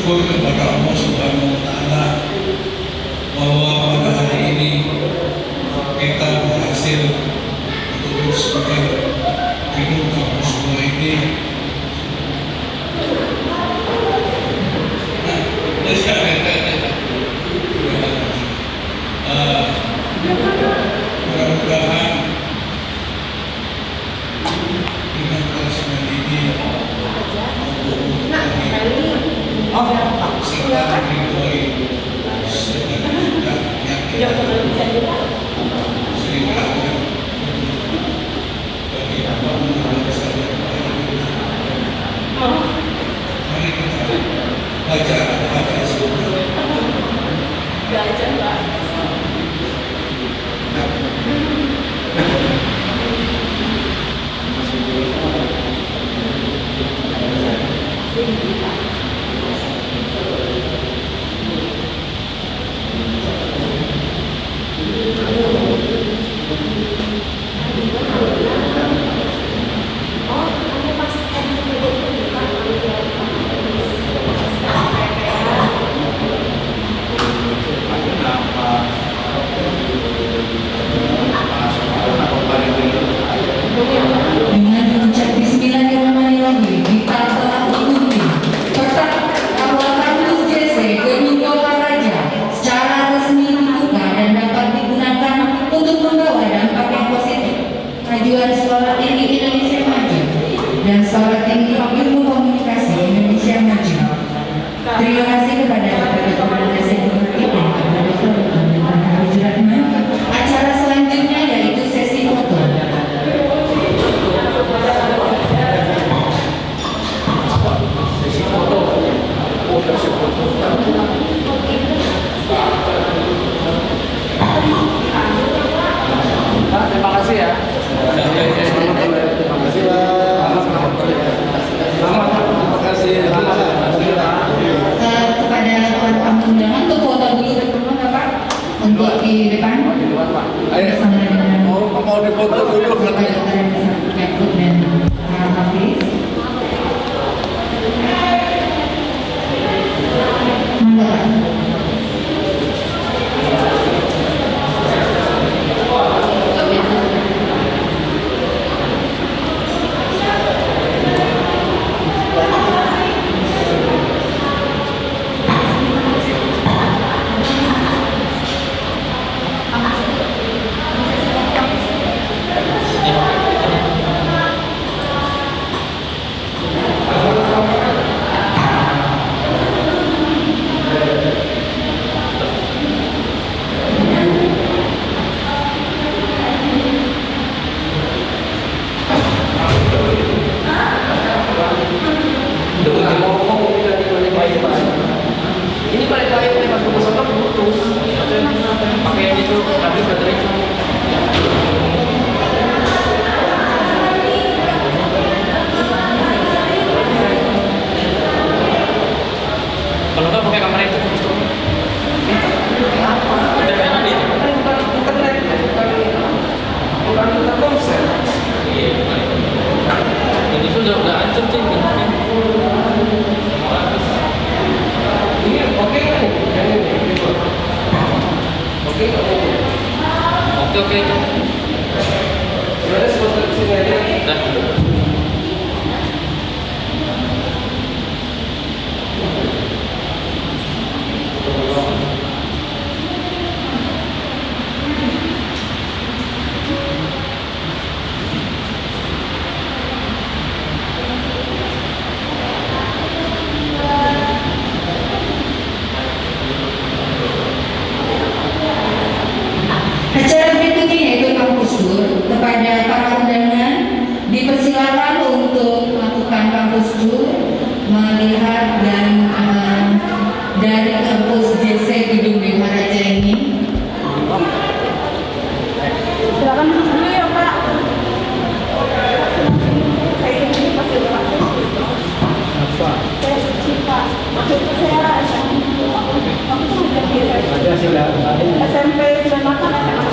bersyukur kepada Allah Subhanahu wa Ta'ala bahwa pada hari ini kita berhasil untuk meresmikan gedung kampus 2 ini. Mudah-mudahan dengan peresmian ini serta meridhoi segenap yang sehingga bagi apa bangsa dan mari kita baca Al-Fatihah sebentar. Dengan mengucap Bismillahirrahmanirrahim, kita telah mengikuti awal kampus JC Gedung Raja secara resmi dibuka dan dapat digunakan untuk membawa dampak yang positif kemajuan sekolah tinggi Indonesia Maju dan sekolah tinggi ilmu komunikasi Indonesia Maju. Terima kasih kepada Bapak Dosen Ketua Dr. Habibur Rahman. Acara selanjutnya yaitu sesi foto. Terima kasih ya. Terima kasih Kepada para tamu undangan untuk foto dulu bersama Bapak untuk di depan bersama dengan mau dipoto dulu. Yakut dan para Hafiz. Monggo Pak. Ini balik-balik nih Mas Bungkus Soto putus. Pakai yang itu habis baterai. Kalau nggak pakai kamera itu bagus tuh. Apa? Udah kayak tadi. Bukan internet, bukan konser. Iya. Dan itu udah hancur sih. Ini oke kan? Oke. Sebenarnya sponsor kesini aja. Dah. Acara berikutnya yaitu kampus tour. Kepada para undangan dipersilakan untuk melakukan kampus tour, melihat dan dari kampus JC Gedung Raja ini. Silakan duduk dulu ya Pak. Saya ini pasti Pak. Saya suci Pak. Maksud saya aku tuh udah biasa. SMP 98 SMA.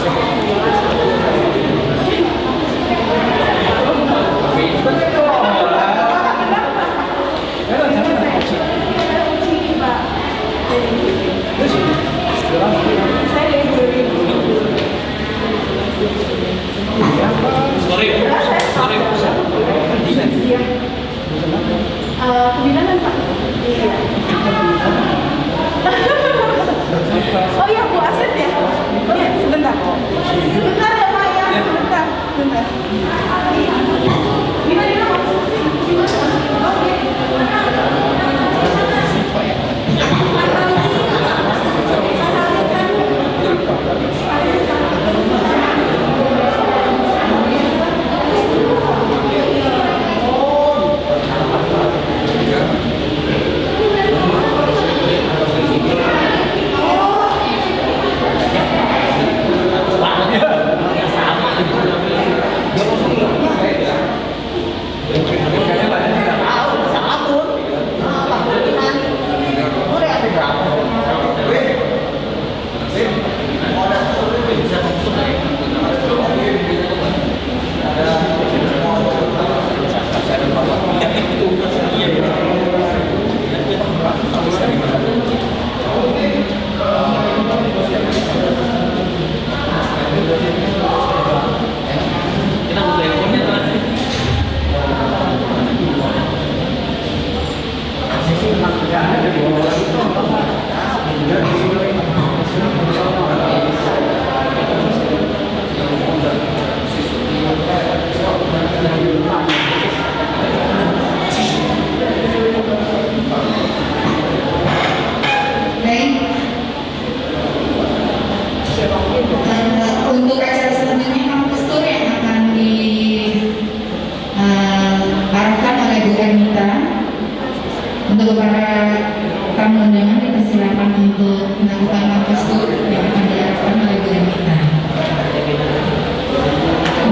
Untuk para tamu undangan dipersilakan untuk melakukan postur yang akan dilakukan oleh Bu Emita.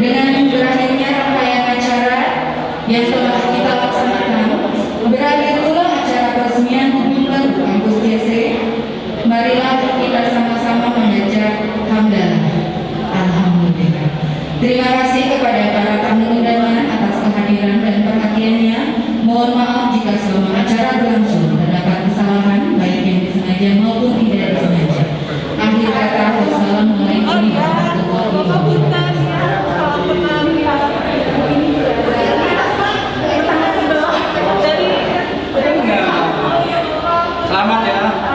Dengan berakhirnya rangkaian acara yang telah kita laksanakan, berakhir pula acara peresmian gedung baru kampus JC. Marilah kita sama-sama membaca hamdalah. Alhamdulillah. Terima kasih kepada para tamu undangan atas kehadiran dan perhatiannya. Mohon maaf jika selama acara berlangsung terdapat kesalahan baik yang disengaja maupun tidak disengaja. Akhir kata, wassalamualaikum warahmatullahi wabarakatuh. Selamat ya.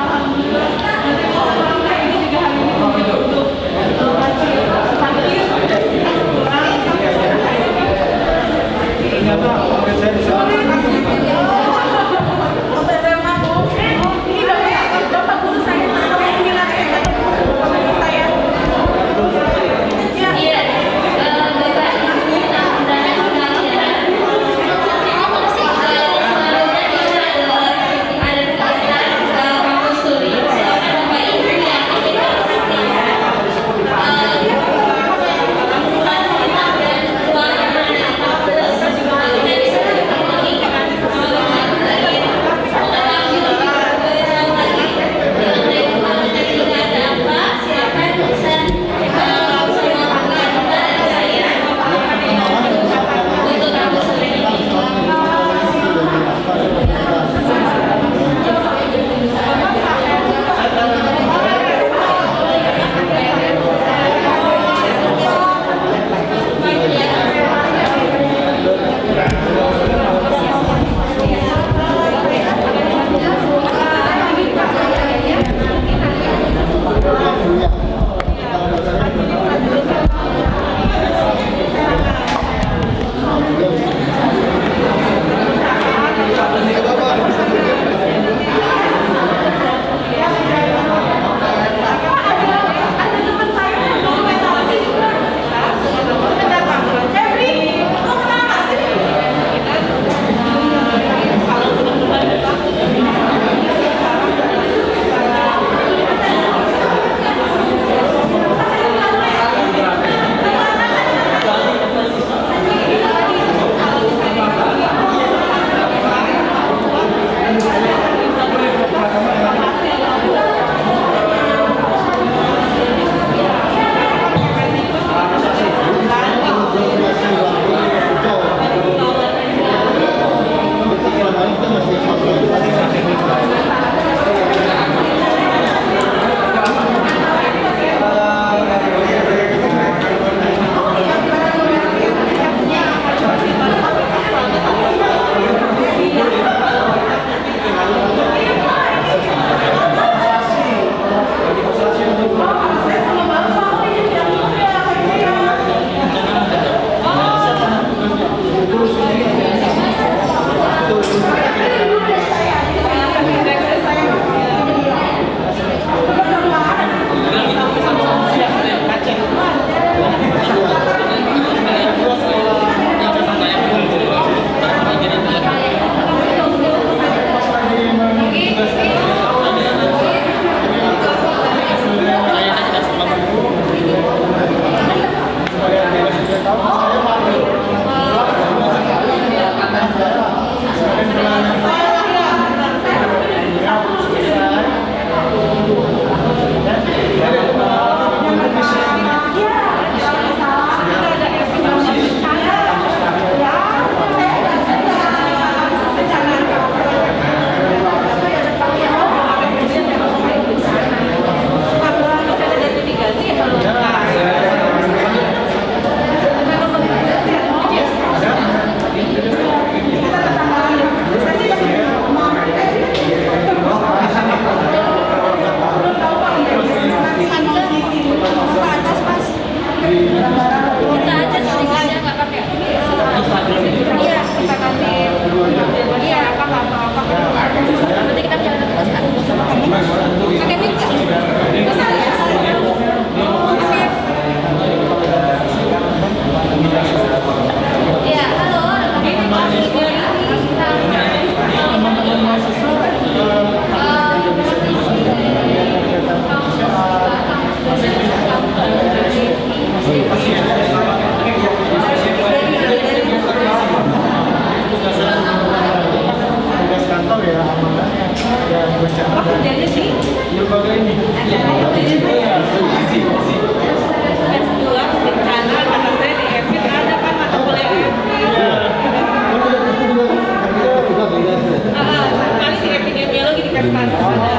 investasi ada.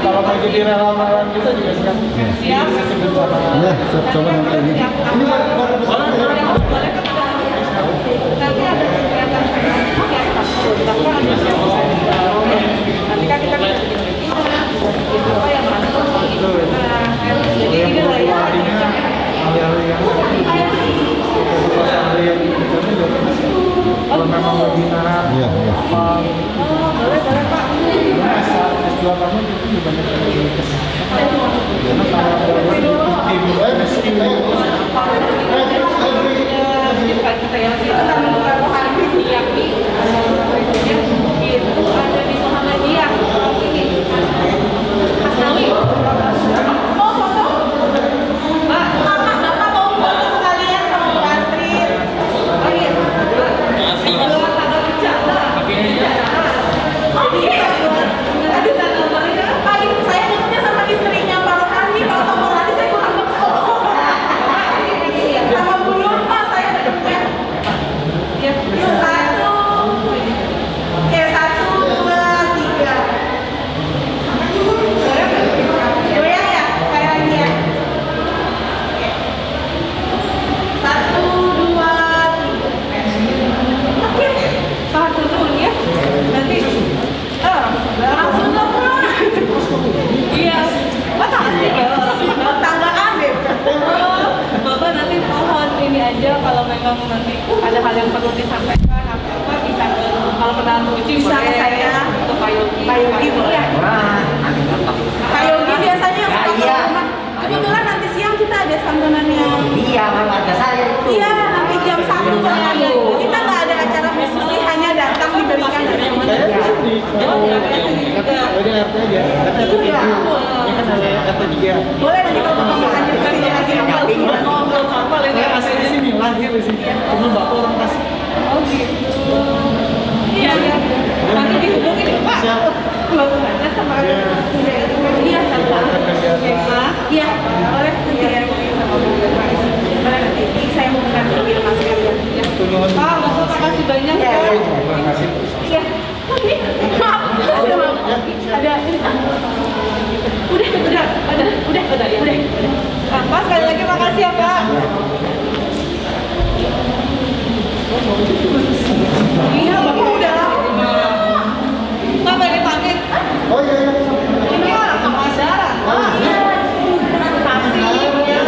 Kalau mau jadi relawan kita juga siap. Siap. Iya, siap coba nanti ini. Ini baru Boleh kan nanti ada kegiatan nanti kan kita apa yang masuk jadi ini lah ya kalau memang webinar, boleh Pak S2 kamu itu juga banyak yang kesehatan. Karena kalau kita yang itu kan beberapa hari yang itu ada di Muhammadiyah ini Asnawi mau foto Mbak Bapak mau foto sekalian sama Bu Astrid oh iya keluar tanggal kerja aduh tanggal mana pagi saya duduknya sama istrinya Pak Rohani Pak Rohani saya kurang betul sama Bu Nurma saya dekatnya ya satu goyang ya kayak lagi ya satu dua tiga oke satu dulu ya nanti langsung dong iya makasih tanggaan deh Bapak nanti mohon ini aja kalau memang nanti ada hal yang perlu disampaikan apa bisa ke kalau kenal Puji bisa ke saya ke Pak Yogi boleh Pak Yogi biasanya suka ke rumah kebetulan nanti siang kita ada santunannya Iya, keluarga saya itu. iya nanti jam 1 kayaknya kita nggak ada acara khusus sih hanya datang diberikan Jadi RT aja, RT 7. Ini kan ada RT 3. boleh nanti kalau Bapak mau lanjut ke sini lagi ngobrol soal ini Saya asli di sini, lahir di sini. Cuma bapak orang Tasik. oh gitu iya iya nanti dihubungin ya Pak hubungannya sama iya sama iya boleh nanti ya sama boleh nanti saya mau bukan mobil Mas kalian ya Pak terima kasih banyak ya Terima kasih. iya maaf ada udah Pak sekali lagi makasih ya Pak iya Bapak udah lama Pak pengen pamit Oh iya, iya. ini orang pemasaran iya kasih ya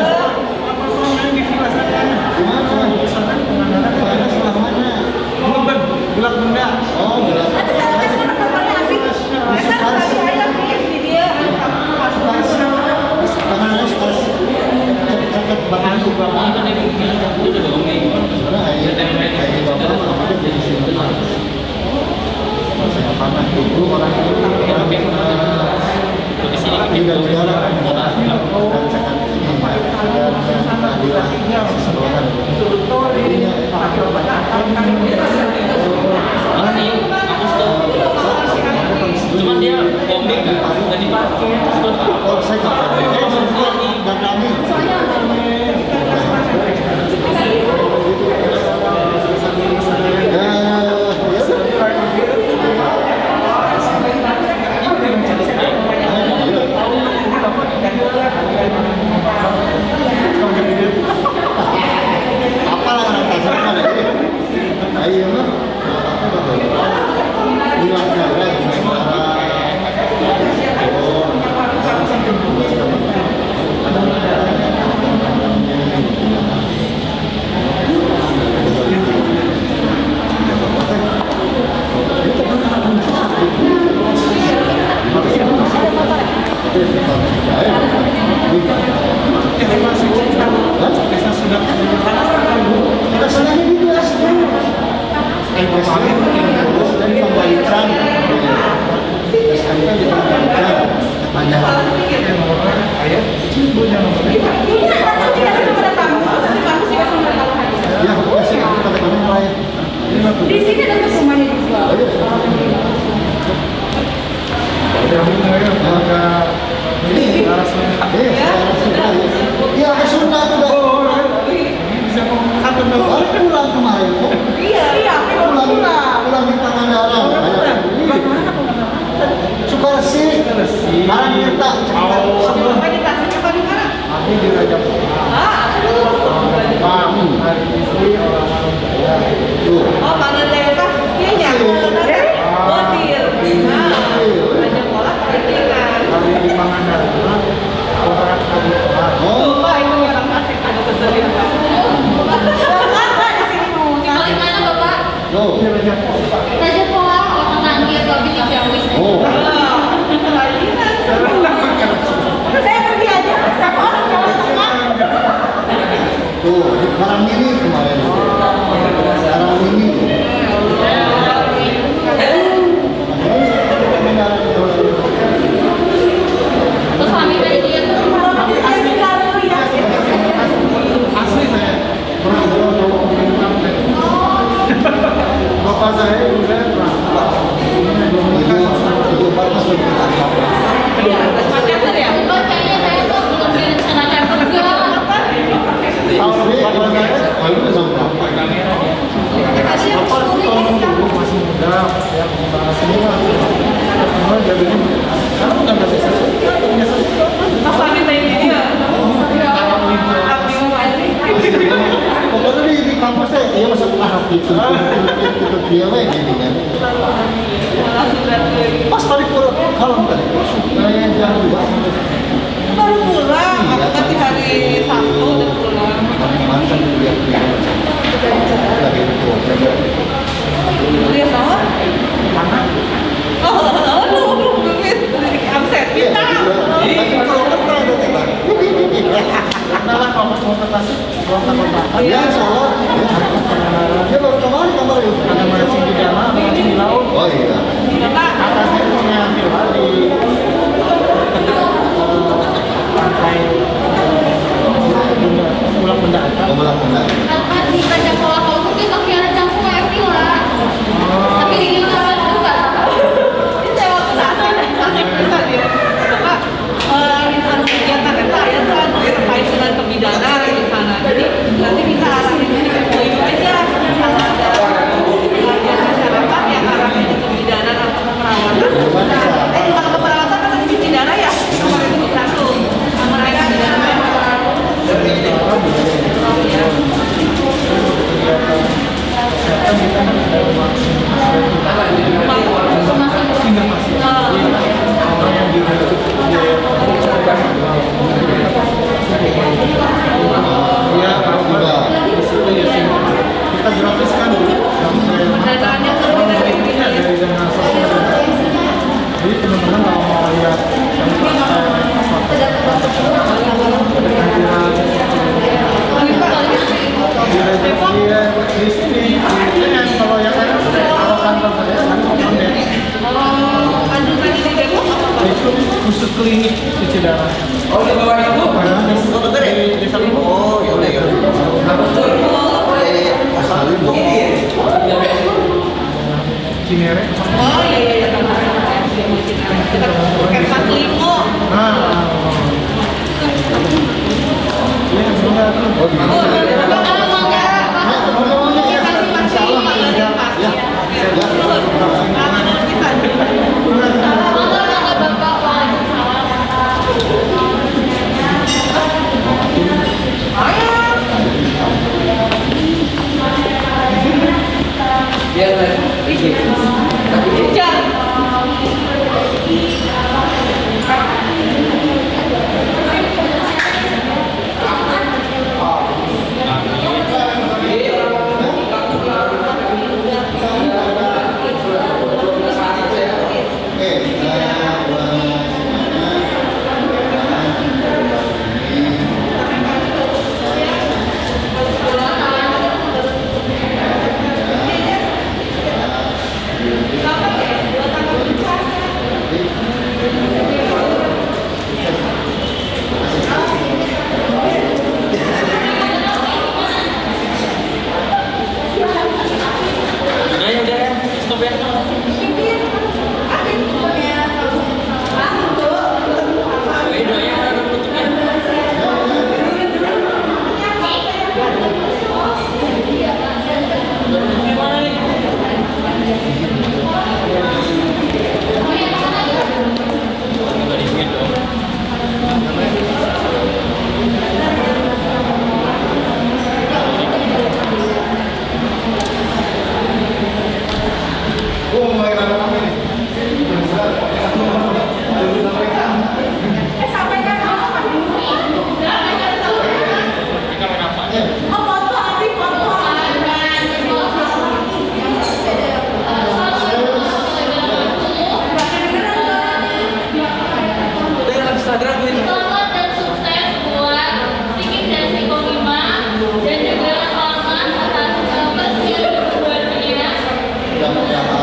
Di villa saya. Gimana? Di sana pengandaran banyak selamanya. Belum bulan benda. Oh, bulan. ada saya sekarang bapaknya habis kita kasih aja di dia Tangannya sekarang ceket bahan juga. Cuman dia komik nggak dipakai. Oh, saya nggak kami. Apa lah orang kasar ayo mah bilang jaga kita senangnya di SD dan pembalikan SMK di pembalikan ada ayah punya nomor ya aku kasih kata kamu lain di sini ada rumahnya juga ini arah Sunda iya ke Sunda udah bisa kantor pulang kemarin iya pulang pulang di Raja pola orang nanti atau bikin jawis. Saya pergi aja sama orang Jawa Tengah. Tuh, barang ini kemarin. Barang ini. Terus kami tadi lihat Asli saya. Bapak saya juga itu batas kayaknya saya tuh belum direncanakan juga. tahun ini kalau saya itu sama bapak. Bapak itu tahun dulu masih muda, ya pengembangan seni lah. Semua jadinya karena udah nggak bisa biasa. Pokoknya di kampusnya dia masuk tahap gitu. Itu dia lah gini kan. Pas kali kalau tadi, saya jangan lupa. Baru pulang, aku nanti hari Sabtu udah pulang. Mantan lihat lagi itu. Kuliah sama? Aduh, absen, pintar. Kenalan kalau mau ke Tasik, mau ke kota. Ya, Solo. Dia baru kemarin kamar itu. Ada mancing di dalam, mancing di laut. Oh iya. Atasnya punya villa di pantai Pulau Benda. Pulau Benda. Kan di Raja pola kalau tuh dia pakai anak campur kayak villa. Tapi di sini kan juga. Ini saya waktu Tasik bisa dia. Apa kegiatan apa ya kan terkait dengan pembidanan di sana. Jadi nanti bisa arahin itu aja. Kalau ada bagian masyarakat yang arahnya ke pembidanan atau keperawatan. Kalau keperawatan kan ada pidana ya. Nomor itu di satu. Nomor mereka di dalam kita gratis kan pendananya dari dana sosial. Jadi teman-teman kalau mau lihat di sini kan kalau yang lain kalau kantor saya kan konten itu khusus klinik cuci darah. Oh, di bawah itu? Di samping. Oh, ya udah ya. Cinere. Oh iya kita puskesmas Limo. Iya, sebentar. Oh, di mana? tidak